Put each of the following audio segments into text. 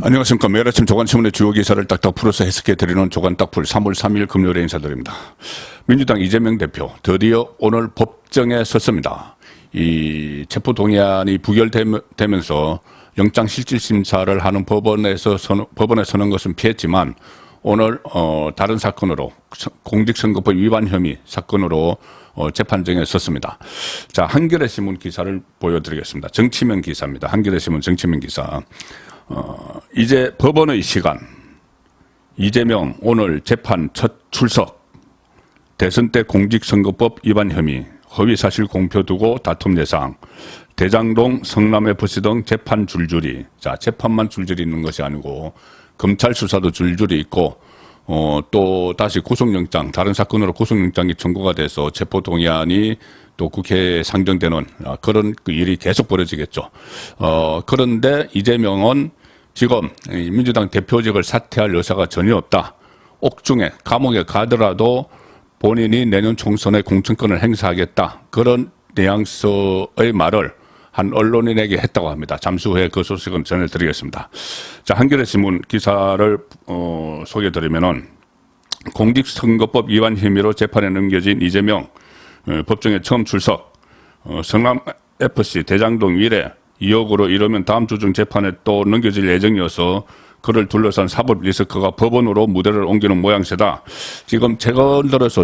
안녕하십니까. 매일 아침 조간신문의 주요 기사를 딱딱 풀어서 해석해드리는 조간딱풀 3월 3일 금요일에 인사드립니다. 민주당 이재명 대표 드디어 오늘 법정에 섰습니다. 이 체포동의안이 부결되면서 영장실질심사를 하는 법원에 서는 것은 피했지만 오늘 다른 사건으로 공직선거법 위반 혐의 사건으로 재판정에 섰습니다. 자, 한겨레 신문 기사를 보여드리겠습니다. 정치면 기사입니다. 한겨레 신문 정치면 기사. 이제 법원의 시간. 이재명 오늘 재판 첫 출석. 대선 때 공직선거법 위반 혐의, 허위사실 공표 두고 다툼 예상, 대장동, 성남FC 등 재판 줄줄이. 자, 재판만 줄줄이 있는 것이 아니고 검찰 수사도 줄줄이 있고 또 다시 구속영장, 다른 사건으로 구속영장이 청구가 돼서 체포동의안이 또 국회에 상정되는 그런 일이 계속 벌어지겠죠. 그런데 이재명은 지금 민주당 대표직을 사퇴할 의사가 전혀 없다. 옥중에 감옥에 가더라도 본인이 내년 총선에 공천권을 행사하겠다. 그런 뉘앙스의 말을 한 언론인에게 했다고 합니다. 잠시 후에 그 소식은 전해드리겠습니다. 자, 한겨레 신문 기사를 소개해드리면은 공직선거법 위반 혐의로 재판에 넘겨진 이재명 법정에 처음 출석. 성남FC 대장동 위례 2억으로 이르면 다음 주 중 재판에 또 넘겨질 예정이어서 그를 둘러싼 사법 리스크가 법원으로 무대를 옮기는 모양새다. 지금 최근 들어서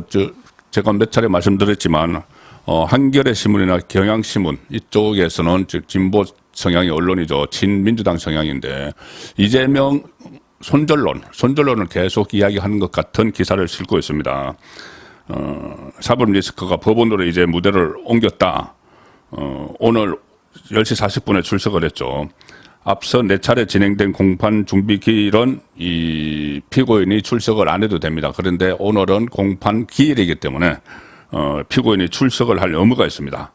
제가 몇 차례 말씀드렸지만 한겨레 신문이나 경향신문 이쪽에서는 즉 진보 성향의 언론이죠. 친민주당 성향인데 이재명 손절론을 계속 이야기하는 것 같은 기사를 싣고 있습니다. 사법 리스크가 법원으로 이제 무대를 옮겼다. 오늘 10시 40분에 출석을 했죠. 앞서 4차례 진행된 공판 준비 기일은 이 피고인이 출석을 안 해도 됩니다. 그런데 오늘은 공판 기일이기 때문에 피고인이 출석을 할 의무가 있습니다.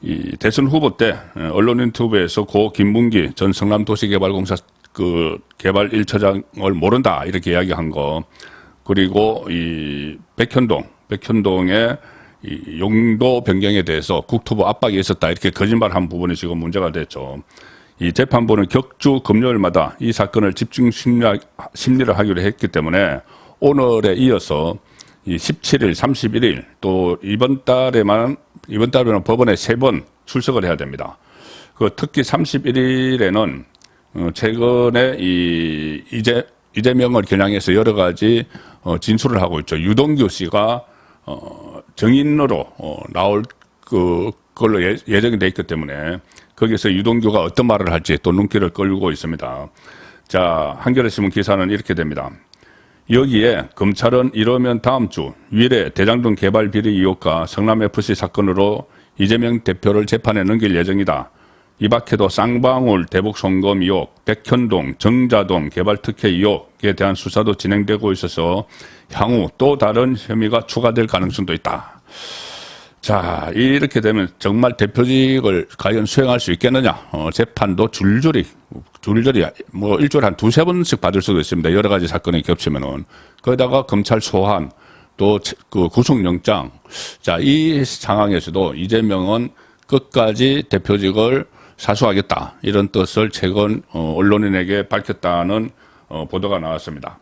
이 대선 후보 때 언론 인터뷰에서 고 김문기 전 성남도시개발공사 그 개발 1처장을 모른다 이렇게 이야기한 거, 그리고 이 백현동의 이 용도 변경에 대해서 국토부 압박이 있었다 이렇게 거짓말한 부분이 지금 문제가 됐죠. 이 재판부는 격주 금요일마다 이 사건을 집중 심리를 하기로 했기 때문에 오늘에 이어서 이 17일, 31일 또 이번 달에는 법원에 3번 출석을 해야 됩니다. 그 특히 31일에는 최근에 이재명을 겨냥해서 여러 가지 진술을 하고 있죠. 유동규 씨가 정인으로 나올 그걸로 예정이 돼 있기 때문에 거기서 유동규가 어떤 말을 할지 또 눈길을 끌고 있습니다. 자, 한겨레 신문 기사는 이렇게 됩니다. 여기에 검찰은 이러면 다음 주 위례 대장동 개발 비리 의혹과 성남FC 사건으로 이재명 대표를 재판에 넘길 예정이다. 이 밖에도 쌍방울 대북 송금 의혹, 백현동, 정자동 개발 특혜 의혹에 대한 수사도 진행되고 있어서 향후 또 다른 혐의가 추가될 가능성도 있다. 자, 이렇게 되면 정말 대표직을 과연 수행할 수 있겠느냐. 재판도 줄줄이 뭐 일주일에 한 2-3번씩 받을 수도 있습니다. 여러 가지 사건이 겹치면은. 거기다가 검찰 소환, 또 그 구속영장. 자, 이 상황에서도 이재명은 끝까지 대표직을 사수하겠다. 이런 뜻을 최근 언론인에게 밝혔다는 보도가 나왔습니다.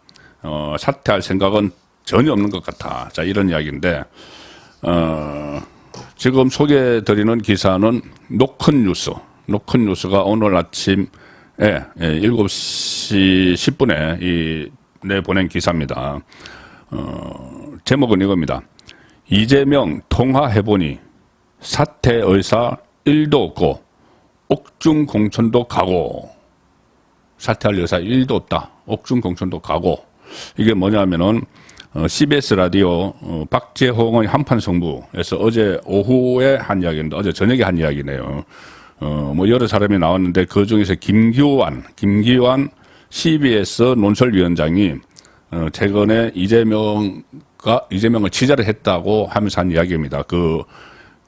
사퇴할 생각은 전혀 없는 것 같아. 자, 이런 이야기인데, 지금 소개해드리는 기사는 노컷뉴스가 오늘 아침에 7시 10분에 내보낸 기사입니다. 제목은 이겁니다. 이재명 통화해보니 사퇴 의사 1도 없고 옥중 공천도 가고. 사퇴할 의사 1도 없다. 옥중 공천도 가고. 이게 뭐냐면은 CBS 라디오 박재홍의 한판 승부에서 어제 오후에 한 이야기인데 어제 저녁에 한 이야기네요. 뭐 여러 사람이 나왔는데 그 중에서 김기환 CBS 논설위원장이 최근에 이재명을 취재를 했다고 하면서 한 이야기입니다. 그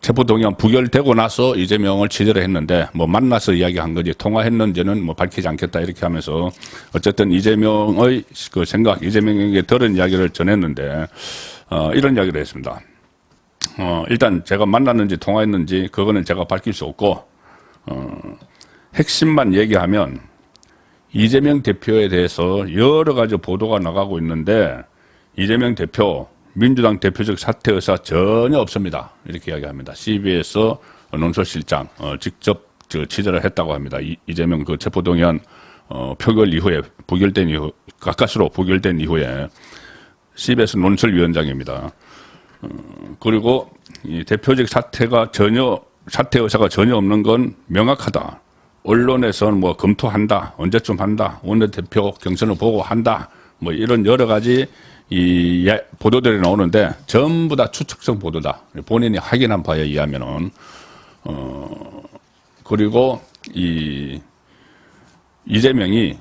체포동의안 부결되고 나서 이재명을 취재를 했는데 뭐 만나서 이야기한 거지 통화했는지는 뭐 밝히지 않겠다 이렇게 하면서 어쨌든 이재명의 그 생각, 이재명에게 들은 이야기를 전했는데 이런 이야기를 했습니다. 일단 제가 만났는지 통화했는지 그거는 제가 밝힐 수 없고 핵심만 얘기하면 이재명 대표에 대해서 여러 가지 보도가 나가고 있는데 이재명 대표 민주당 대표적 사퇴 의사 전혀 없습니다. 이렇게 이야기합니다. CBS 논설실장 직접 취재를 했다고 합니다. 이재명 그 체포동의안 표결 이후에 부결된 이후 가까스로 부결된 이후에 CBS 논설위원장입니다. 그리고 이 대표적 사퇴 의사가 전혀 없는 건 명확하다. 언론에서는 뭐 검토한다, 언제쯤 한다, 원내대표 경선을 보고 한다, 뭐 이런 여러 가지 보도들이 나오는데 전부 다 추측성 보도다. 본인이 확인한 바에 의하면은 그리고 이재명이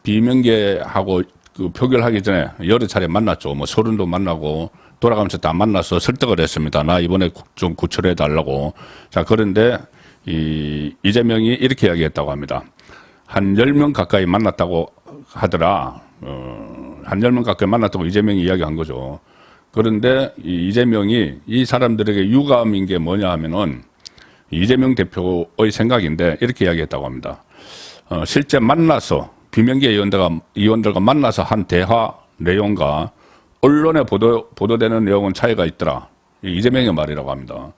비명계하고 그 표결하기 전에 여러 차례 만났죠. 뭐 서른도 만나고 돌아가면서 다 만나서 설득을 했습니다. 나 이번에 좀 구출해 달라고. 자, 그런데 이재명이 이렇게 이야기했다고 합니다. 한 10명 가까이 만났다고 하더라. 한 10명 가까이 만났다고 이재명이 이야기한 거죠. 그런데 이재명이 이 사람들에게 유감인 게 뭐냐 하면은 이재명 대표의 생각인데 이렇게 이야기했다고 합니다. 실제 만나서 비명계 의원들과 만나서 한 대화 내용과 언론에 보도되는 내용은 차이가 있더라. 이재명의 말이라고 합니다.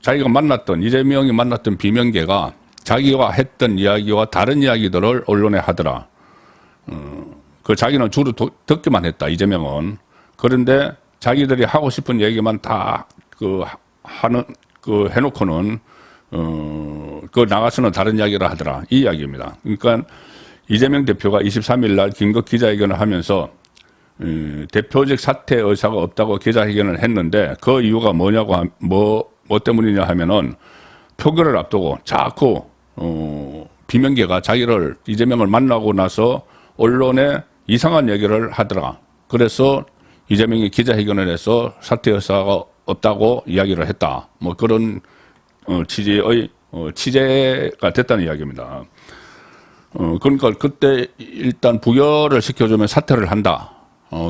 자기가 이재명이 만났던 비명계가 자기가 했던 이야기와 다른 이야기들을 언론에 하더라. 자기는 주로 듣기만 했다, 이재명은. 그런데 자기들이 하고 싶은 얘기만 다 해놓고는, 나가서는 다른 이야기를 하더라. 이 이야기입니다. 그러니까 이재명 대표가 23일 날 긴급 기자회견을 하면서, 대표적 사퇴 의사가 없다고 기자회견을 했는데 그 이유가 뭐 때문이냐 하면은 표결을 앞두고 자꾸, 비명계가 이재명을 만나고 나서 언론에 이상한 얘기를 하더라. 그래서 이재명이 기자회견을 해서 사퇴 의사가 없다고 이야기를 했다. 뭐 그런 취재가 됐다는 이야기입니다. 그러니까 그때 일단 부결을 시켜주면 사퇴를 한다.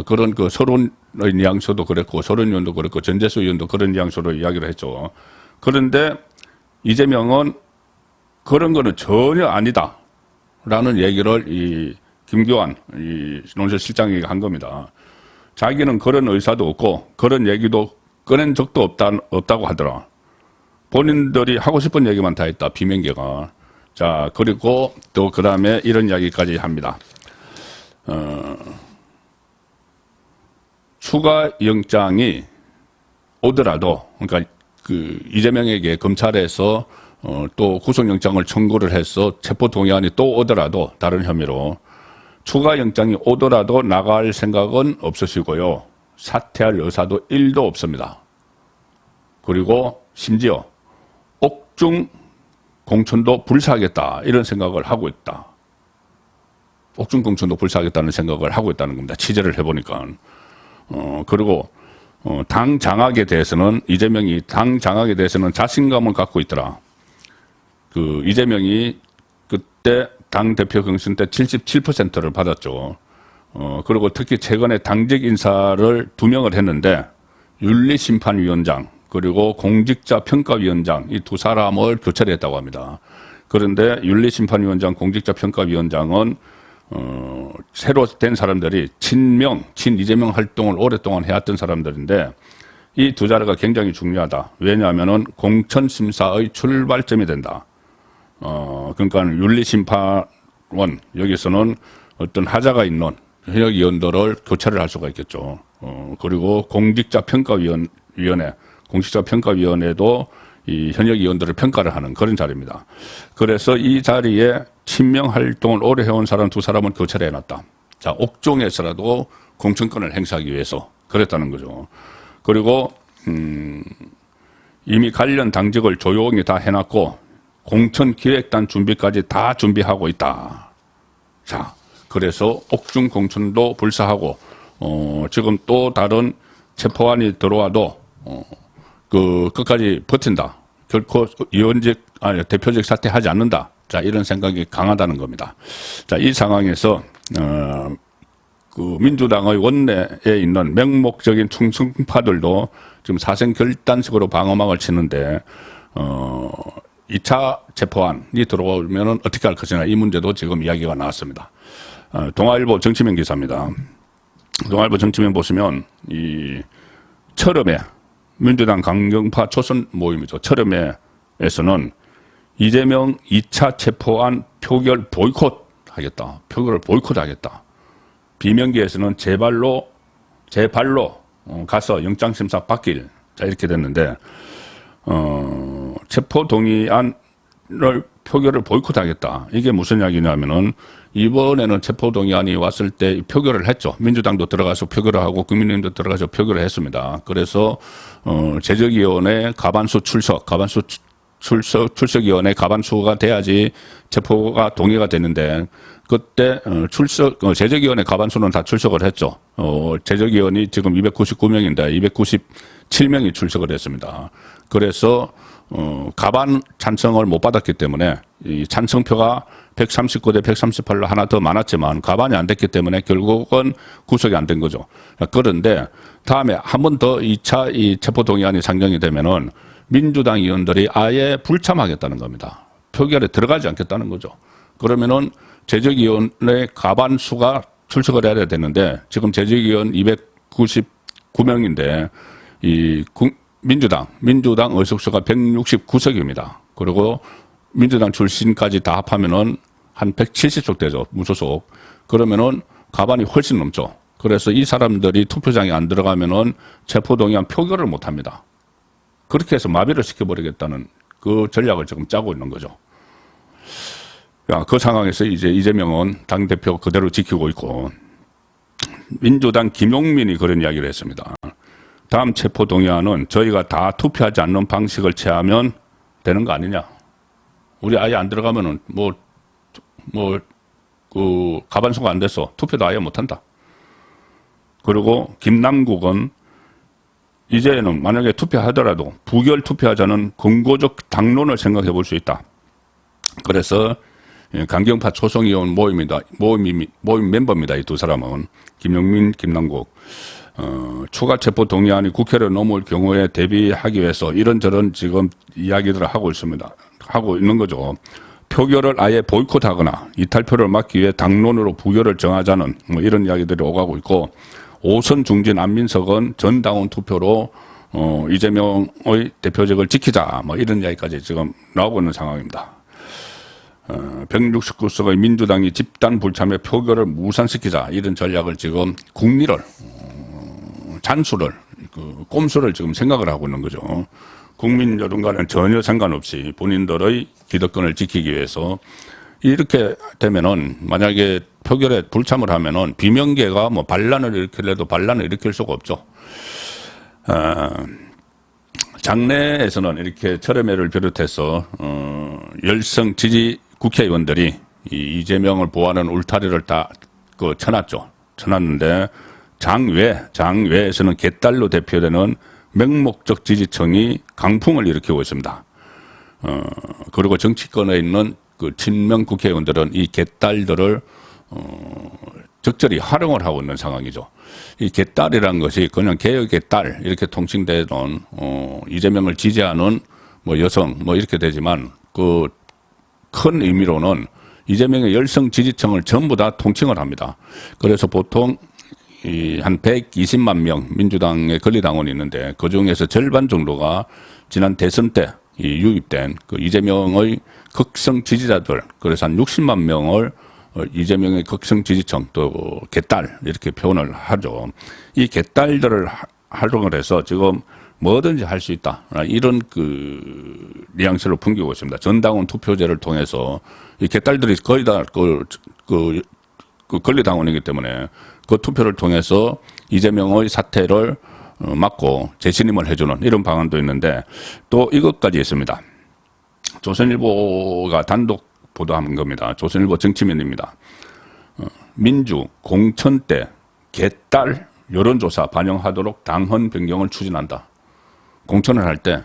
그런 서론의 뉘앙스도 그랬고, 서론 의원도 그랬고, 전재수 의원도 그런 뉘앙스로 이야기를 했죠. 그런데 이재명은 그런 거는 전혀 아니다. 라는 얘기를 김교환 논설실장이 한 겁니다. 자기는 그런 의사도 없고, 그런 얘기도 꺼낸 적도 없다고 하더라. 본인들이 하고 싶은 얘기만 다 했다, 비명계가. 자, 그리고 또 그 다음에 이런 이야기까지 합니다. 추가 영장이 오더라도, 그러니까 이재명에게 검찰에서 또 구속영장을 청구를 해서 체포동의안이 또 오더라도 다른 혐의로 추가 영장이 오더라도 나갈 생각은 없으시고요. 사퇴할 의사도 1도 없습니다. 그리고 심지어 옥중 공천도 불사하겠다 이런 생각을 하고 있다. 옥중 공천도 불사하겠다는 생각을 하고 있다는 겁니다. 취재를 해보니까. 그리고 당 장악에 대해서는 이재명이 당 장악에 대해서는 자신감을 갖고 있더라. 이재명이 그때 당 대표 경선 때 77%를 받았죠. 그리고 특히 최근에 당직 인사를 2명을 했는데 윤리심판위원장 그리고 공직자평가위원장 이 두 사람을 교체를 했다고 합니다. 그런데 윤리심판위원장, 공직자평가위원장은 새로 된 사람들이 친 이재명 활동을 오랫동안 해왔던 사람들인데 이 두 자리가 굉장히 중요하다. 왜냐하면은 공천심사의 출발점이 된다. 그러니까 윤리심판원 여기서는 어떤 하자가 있는 현역위원들을 교체를 할 수가 있겠죠. 그리고 공직자평가위원회도 이 현역위원들을 평가를 하는 그런 자리입니다. 그래서 이 자리에 친명 활동을 오래 해온 사람 두 사람은 교체를 해놨다. 자, 옥중에서라도 공천권을 행사하기 위해서 그랬다는 거죠. 그리고 이미 관련 당직을 조용히 다 해놨고 공천기획단 준비까지 다 준비하고 있다. 자, 그래서 옥중 공천도 불사하고 지금 또 다른 체포안이 들어와도 끝까지 버틴다. 결코 대표직 사퇴하지 않는다. 자, 이런 생각이 강하다는 겁니다. 자, 이 상황에서 민주당의 원내에 있는 맹목적인 충성파들도 지금 사생결단식으로 방어막을 치는데 2차 체포안이 들어오면 어떻게 할 것이냐 이 문제도 지금 이야기가 나왔습니다. 동아일보 정치면 기사입니다. 동아일보 정치면 보시면 이 철음에 민주당 강경파 초선 모임이죠. 철음에에서는 이재명 2차 체포안 표결 보이콧하겠다. 표결을 보이콧하겠다. 비명계에서는 제 발로 가서 영장심사 받길. 자, 이렇게 됐는데, 체포동의안을 표결을 보이콧하겠다. 이게 무슨 이야기냐면은, 이번에는 체포동의안이 왔을 때 표결을 했죠. 민주당도 들어가서 표결을 하고, 국민의힘도 들어가서 표결을 했습니다. 그래서, 제적위원회 가반수 출석위원회 가반수가 돼야지 체포가 동의가 되는데, 그때 제적위원회 가반수는 다 출석을 했죠. 제적위원이 지금 299명인데 297명이 출석을 했습니다. 그래서 가반 찬성을 못 받았기 때문에 이 찬성표가 139대 138로 하나 더 많았지만 가반이 안 됐기 때문에 결국은 구속이 안 된 거죠. 그런데 다음에 한 번 더 2차 이 체포동의안이 상정이 되면은 민주당 의원들이 아예 불참하겠다는 겁니다. 표결에 들어가지 않겠다는 거죠. 그러면은 제적위원회 가반수가 출석을 해야 되는데 지금 제적위원 299명인데 이 민주당 의석수가 169석입니다. 그리고 민주당 출신까지 다 합하면은 한 170석 되죠. 무소속. 그러면은 가반이 훨씬 넘죠. 그래서 이 사람들이 투표장에 안 들어가면은 체포동의안 표결을 못 합니다. 그렇게 해서 마비를 시켜버리겠다는 그 전략을 지금 짜고 있는 거죠. 그 상황에서 이제 이재명은 당대표 그대로 지키고 있고, 민주당 김용민이 그런 이야기를 했습니다. 다음 체포동의안은 저희가 다 투표하지 않는 방식을 취하면 되는 거 아니냐. 우리 아예 안 들어가면은 가반수가 안 돼서 투표도 아예 못 한다. 그리고 김남국은 이제는 만약에 투표하더라도 부결 투표하자는 근거적 당론을 생각해 볼 수 있다. 그래서 강경파 초선의원 모임 멤버입니다. 이 두 사람은 김용민, 김남국. 추가 체포 동의안이 국회를 넘어올 경우에 대비하기 위해서 이런저런 지금 이야기들을 하고 있는 거죠. 표결을 아예 보이콧하거나 이탈표를 막기 위해 당론으로 부결을 정하자는 이런 이야기들이 오가고 있고, 5선 중진 안민석은 전당원 투표로 이재명의 대표직을 지키자 이런 이야기까지 지금 나오고 있는 상황입니다. 169석의 민주당이 집단 불참의 표결을 무산시키자 이런 전략을 지금 국리를 잔수를 꼼수를 지금 생각을 하고 있는 거죠. 국민 여론과는 전혀 상관없이 본인들의 기득권을 지키기 위해서 이렇게 되면은 만약에 표결에 불참을 하면은 비명계가 반란을 일으키려도 반란을 일으킬 수가 없죠. 장내에서는 이렇게 철회매를 비롯해서 열성 지지 국회의원들이 이재명을 보호하는 울타리를 다 쳐놨는데 장외에서는 개딸로 대표되는 맹목적 지지층이 강풍을 일으키고 있습니다. 그리고 정치권에 있는 그 친명 국회의원들은 이 개딸들을 적절히 활용을 하고 있는 상황이죠. 이 개딸이라는 것이 그냥 개혁의 딸 이렇게 통칭되는 이재명을 지지하는 여성 이렇게 되지만 그 큰 의미로는 이재명의 열성 지지층을 전부 다 통칭을 합니다. 그래서 보통 한 120만 명 민주당의 권리당원이 있는데 그 중에서 절반 정도가 지난 대선 때 유입된 그 이재명의 극성 지지자들, 그래서 한 60만 명을 이재명의 극성 지지층 또 개딸 이렇게 표현을 하죠. 이 개딸들을 활용을 해서 지금 뭐든지 할 수 있다 이런 그 뉘앙스를 풍기고 있습니다. 전당원 투표제를 통해서 이 개딸들이 거의 다 그 권리당원이기 때문에 그 투표를 통해서 이재명의 사퇴를 막고 재신임을 해주는 이런 방안도 있는데 또 이것까지 있습니다. 조선일보가 단독 보도한 겁니다. 조선일보 정치면입니다. 민주 공천 때 개딸 여론조사 반영하도록 당헌 변경을 추진한다. 공천을 할 때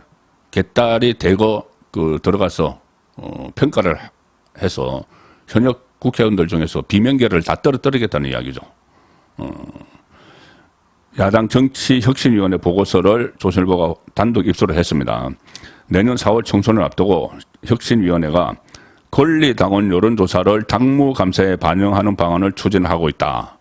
개딸이 대거 들어가서 평가를 해서 현역 국회의원들 중에서 비명계를 다 떨어뜨리겠다는 이야기죠. 야당 정치혁신위원회 보고서를 조선일보가 단독 입수를 했습니다. 내년 4월 총선을 앞두고 혁신위원회가 권리당원 여론조사를 당무감사에 반영하는 방안을 추진하고 있다.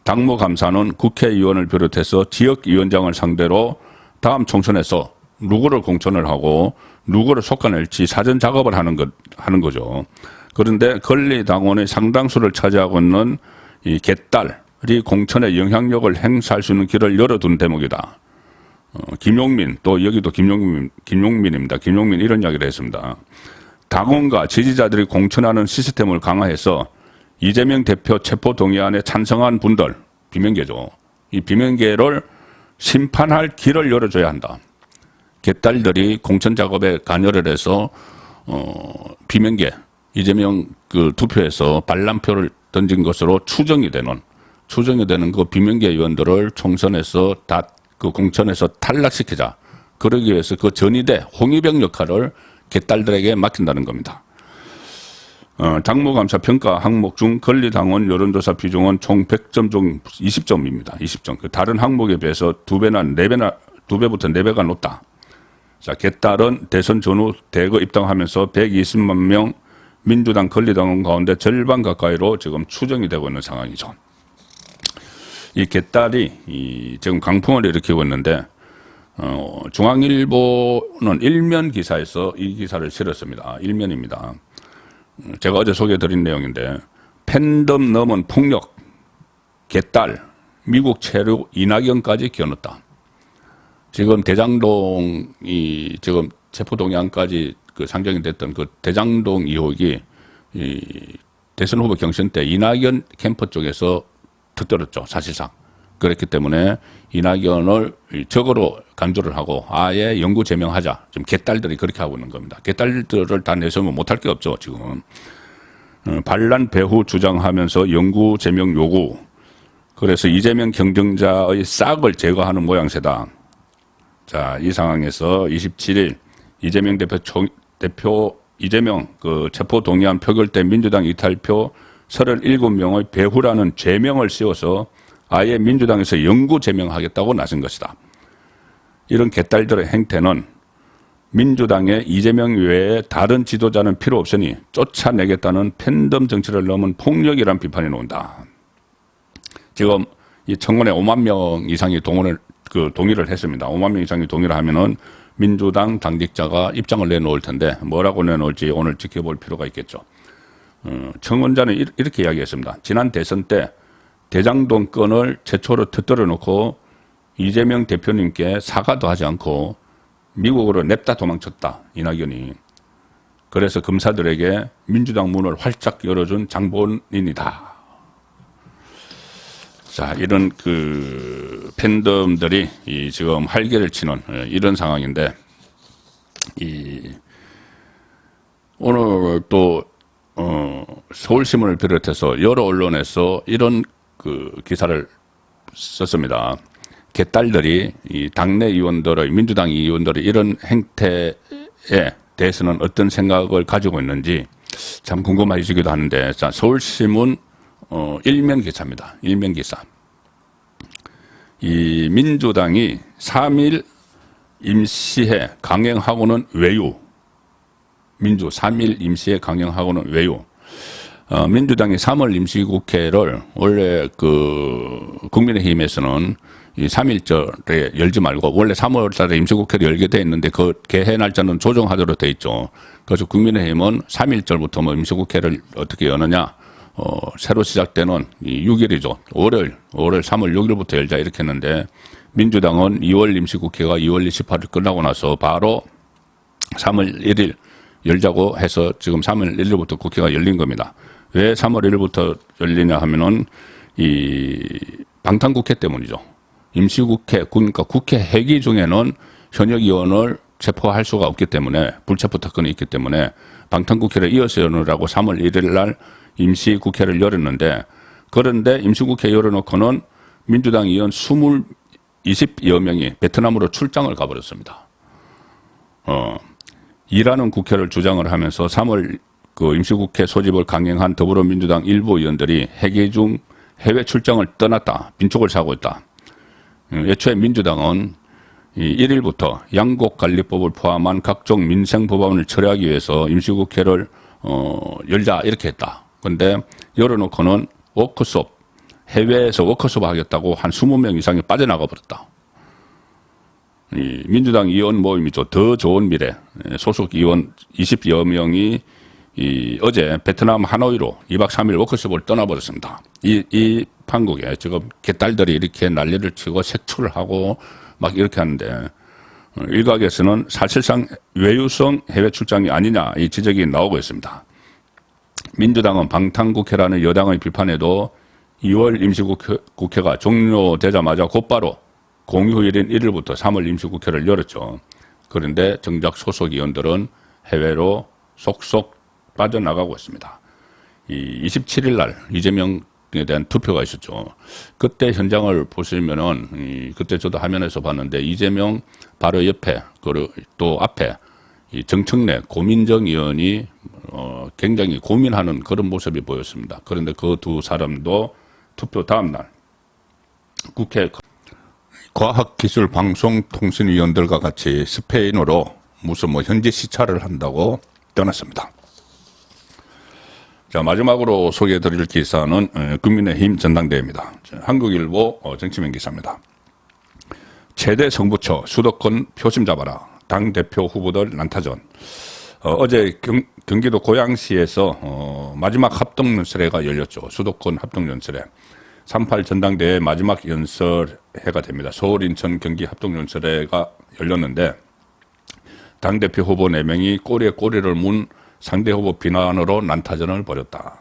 당무감사는 국회의원을 비롯해서 지역위원장을 상대로 다음 총선에서 누구를 공천을 하고 누구를 솎아낼지 사전 작업을 하는 거죠. 그런데 권리당원의 상당수를 차지하고 있는 이 개딸이 공천에 영향력을 행사할 수 있는 길을 열어둔 대목이다. 김용민, 또 여기도 김용민입니다. 김용민 이런 이야기를 했습니다. 당원과 지지자들이 공천하는 시스템을 강화해서 이재명 대표 체포 동의안에 찬성한 분들, 비명계죠. 이 비명계를 심판할 길을 열어줘야 한다. 개딸들이 공천 작업에 관여를 해서 비명계 이재명 그 투표에서 반란표를 던진 것으로 추정이 되는 그 비명계 의원들을 총선에서 그 공천에서 탈락시키자. 그러기 위해서 그 전위대 홍위병 역할을 개딸들에게 맡긴다는 겁니다. 당무감사 평가 항목 중 권리당원 여론조사 비중은 총 100점 중 20점입니다. 20점. 그 다른 항목에 비해서 2배부터 4배가 높다. 자, 개딸은 대선 전후 대거 입당하면서 120만 명 민주당 권리당원 가운데 절반 가까이로 지금 추정이 되고 있는 상황이죠. 이 개딸이 지금 강풍을 일으키고 있는데, 중앙일보는 일면 기사에서 이 기사를 실었습니다. 일면입니다. 제가 어제 소개해드린 내용인데, 팬덤 넘은 폭력, 개딸, 미국 체류 이낙연까지 겨눴다. 지금 대장동이 지금 체포동의안까지 그 상정이 됐던 그 대장동 의혹이 대선 후보 경선 때 이낙연 캠프 쪽에서 터뜨렸죠, 사실상. 그렇기 때문에 이낙연을 적으로 간주를 하고 아예 영구 제명하자. 지금 개딸들이 그렇게 하고 있는 겁니다. 개딸들을 다 내세우면 못할 게 없죠, 지금. 반란 배후 주장하면서 영구 제명 요구. 그래서 이재명 경쟁자의 싹을 제거하는 모양새다. 자, 이 상황에서 27일 이재명 대표 이재명 그 체포 동의안 표결 때 민주당 이탈표 37명의 배후라는 죄명을 씌워서 아예 민주당에서 영구 제명하겠다고 나선 것이다. 이런 개딸들의 행태는 민주당의 이재명 외에 다른 지도자는 필요 없으니 쫓아내겠다는 팬덤 정치를 넘은 폭력이란 비판이 나온다. 지금 이 청원에 5만 명 이상이 동의를 했습니다. 5만 명 이상이 동의를 하면은 민주당 당직자가 입장을 내놓을 텐데 뭐라고 내놓을지 오늘 지켜볼 필요가 있겠죠. 청원자는 이렇게 이야기했습니다. 지난 대선 때 대장동 건을 최초로 터뜨려 놓고 이재명 대표님께 사과도 하지 않고 미국으로 냅다 도망쳤다. 이낙연이. 그래서 검사들에게 민주당 문을 활짝 열어준 장본인이다. 자, 이런 그 팬덤들이 지금 활개를 치는 이런 상황인데, 오늘 또 서울신문을 비롯해서 여러 언론에서 이런 그 기사를 썼습니다. 개딸들이 이 당내 의원들의 민주당 의원들의 이런 행태에 대해서는 어떤 생각을 가지고 있는지 참 궁금해지기도 하는데, 자, 서울신문 일면 기사입니다. 일면 기사. 이 민주당이 3일 임시회 강행하고는 외유. 3일 임시회 강행하고는 외유. 민주당이 3월 임시국회를 원래 그 국민의힘에서는 이 3일절에 열지 말고 원래 3월 달에 임시국회를 열게 돼 있는데 그 개회 날짜는 조정하도록 돼 있죠. 그래서 국민의힘은 3일절부터 뭐 임시국회를 어떻게 여느냐. 새로 시작되는 이 6일이죠. 월요일 3월 6일부터 열자 이렇게 했는데 민주당은 2월 임시국회가 2월 28일 끝나고 나서 바로 3월 1일 열자고 해서 지금 3월 1일부터 국회가 열린 겁니다. 왜 3월 1일부터 열리냐 하면은 이 방탄국회 때문이죠. 임시국회, 그러니까 국회 회기 중에는 현역 의원을 체포할 수가 없기 때문에 불체포 특권이 있기 때문에 방탄국회를 이어서 여느라고 3월 1일 날 임시국회를 열었는데, 그런데 임시국회 열어놓고는 민주당 의원 20여 명이 베트남으로 출장을 가버렸습니다. 일하는 국회를 주장을 하면서 3월 그 임시국회 소집을 강행한 더불어민주당 일부 의원들이 회기 중 해외 출장을 떠났다. 빈축을 사고 있다. 애초에 민주당은 이 1일부터 양곡관리법을 포함한 각종 민생 법안을 처리하기 위해서 임시국회를 열자 이렇게 했다. 그런데 열어놓고는 워크숍, 해외에서 워크숍 하겠다고 한 20명 이상이 빠져나가 버렸다. 이 민주당 의원 모임이죠. 더 좋은 미래 소속 의원 20여 명이 어제 베트남 하노이로 2박 3일 워크숍을 떠나버렸습니다. 이 판국에 지금 개딸들이 이렇게 난리를 치고 색출을 하고 막 이렇게 하는데 일각에서는 사실상 외유성 해외 출장이 아니냐 이 지적이 나오고 있습니다. 민주당은 방탄국회라는 여당의 비판에도 2월 임시국회가 종료되자마자 곧바로 공휴일인 1일부터 3월 임시국회를 열었죠. 그런데 정작 소속 의원들은 해외로 속속 빠져나가고 있습니다. 27일 날 이재명에 대한 투표가 있었죠. 그때 현장을 보시면은 그때 저도 화면에서 봤는데 이재명 바로 옆에 그리고 또 앞에 이 정청래 고민정 의원이 굉장히 고민하는 그런 모습이 보였습니다. 그런데 그 두 사람도 투표 다음 날 국회 과학기술방송통신위원들과 같이 스페인으로 무슨 현지 시찰을 한다고 떠났습니다. 자, 마지막으로 소개해드릴 기사는 국민의힘 전당대회입니다. 한국일보 정치면 기사입니다. 최대 정부처 수도권 표심 잡아라. 당대표 후보들 난타전. 어제 경기도 고양시에서 마지막 합동연설회가 열렸죠. 수도권 합동연설회. 3.8 전당대회 마지막 연설회가 됩니다. 서울, 인천, 경기 합동연설회가 열렸는데 당대표 후보 4명이 꼬리에 꼬리를 문 상대 후보 비난으로 난타전을 벌였다.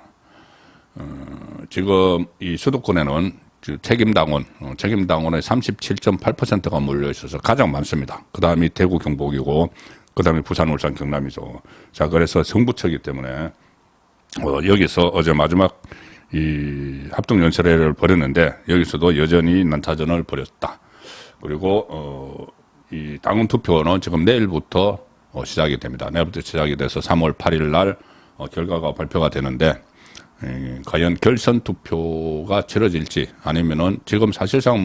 지금 이 수도권에는 책임당원의 37.8%가 몰려 있어서 가장 많습니다. 그 다음이 대구, 경북이고, 그 다음에 부산, 울산, 경남이죠. 자, 그래서 정부처이기 때문에 여기서 어제 마지막 이 합동연설회를 벌였는데 여기서도 여전히 난타전을 벌였다. 그리고 이 당원 투표는 지금 내일부터 시작이 됩니다. 내일부터 시작이 돼서 3월 8일 날 결과가 발표가 되는데 과연 결선 투표가 치러질지 아니면은 지금 사실상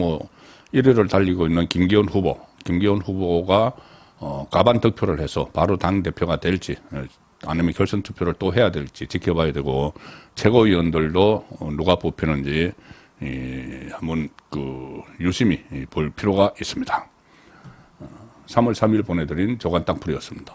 1위를 달리고 있는 김기현 후보가 과반 득표를 해서 바로 당 대표가 될지 아니면 결선 투표를 또 해야 될지 지켜봐야 되고 최고위원들도 누가 뽑히는지 한번 유심히 볼 필요가 있습니다. 3월 3일 보내드린 조간 땅풀이었습니다.